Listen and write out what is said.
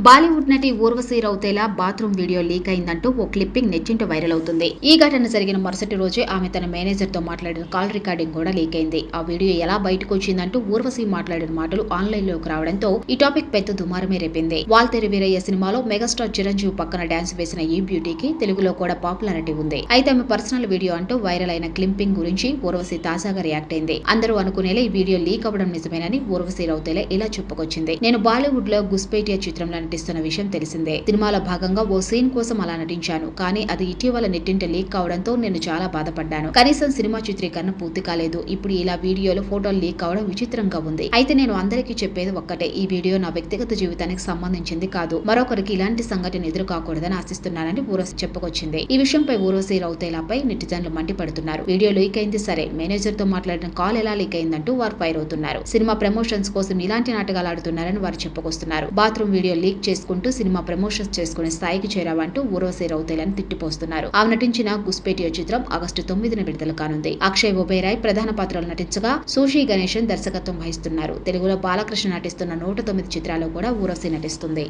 బాలీవుడ్ నటి Urvashi Rautela bathroom video leak అయిందంటూ ఓ క్లిప్పింగ్ నెట్టింట వైరల్ అవుతుంది. ఈ ఘటన జరిగిన మరుసటి రోజే ఆమె తన మేనేజర్ తో మాట్లాడిన కాల్ రికార్డింగ్ కూడా లీక్ అయింది. ఆ వీడియో ఎలా బయటకు వచ్చిందంటూ ఊర్వశి మాట్లాడిన మాటలు ఆన్లైన్ లోకి రావడంతో ఈ టాపిక్ పెద్ద దుమారమే రేపింది. వాల్తేరు వీరయ్య సినిమాలో మెగాస్టార్ చిరంజీవి పక్కన డాన్స్ వేసిన ఈ బ్యూటీకి తెలుగులో కూడా పాపులారిటీ ఉంది. అయితే ఆమె పర్సనల్ వీడియో అంటూ వైరల్ అయిన క్లిప్పింగ్ గురించి ఊర్వశి తాజాగా రియాక్ట్ అయింది. అందరూ అనుకునేలా ఈ వీడియో లీక్ అవ్వడం నిజమేనని ఊర్వశి రౌతేలా ఇలా చెప్పుకొచ్చింది. నేను బాలీవుడ్ లో గుస్పేటియా చిత్రంలో నటిస్తున్న విషయం తెలిసిందే. సినిమాలో భాగంగా ఓ సీన్ కోసం అలా నటించాను. కానీ అది ఇటీవల నెట్టింట లీక్ కావడంతో నేను చాలా బాధపడ్డాను. కనీసం సినిమా చిత్రీకరణ పూర్తి కాలేదు. ఇప్పుడు ఇలా వీడియోలు ఫోటోలు లీక్ కావడం విచిత్రంగా ఉంది. అయితే నేను అందరికీ చెప్పేది ఒక్కటే, ఈ వీడియో నా వ్యక్తిగత జీవితానికి సంబంధించింది కాదు. మరొకరికి ఇలాంటి సంఘటన ఎదురు కాకూడదని ఆశిస్తున్నానని ఊర్వశి చెప్పుకొచ్చింది. ఈ విషయంపై ఊర్వశి రౌతేలాపై నెటిజన్లు మండిపడుతున్నారు. వీడియో లీక్ అయింది సరే, మేనేజర్ తో మాట్లాడిన కాల్ ఎలా లీక్ అయిందంటూ వారు ఫైర్ అవుతున్నారు. సినిమా ప్రమోషన్స్ కోసం ఇలాంటి నాటకాలు ఆడుతున్నారని వారు చెప్పుకొస్తున్నారు. బాత్రూమ్ వీడియో లీక్ చేసుకుంటూ సినిమా ప్రమోషన్స్ చేసుకునే స్థాయికి చేరావంటూ ఊర్వశి రౌతేలాని తిట్టిపోస్తున్నారు. ఆమె నటించిన గుస్పేటియా చిత్రం ఆగస్టు 9న విడుదల కానుంది. అక్షయ్ ఒబేరాయ్ ప్రధాన పాత్రలు నటించగా సూషి గణేశన్ దర్శకత్వం వహిస్తున్నారు. తెలుగులో బాలకృష్ణ నటిస్తున్న 109 చిత్రాల్లో కూడా ఊర్వశి నటిస్తుంది.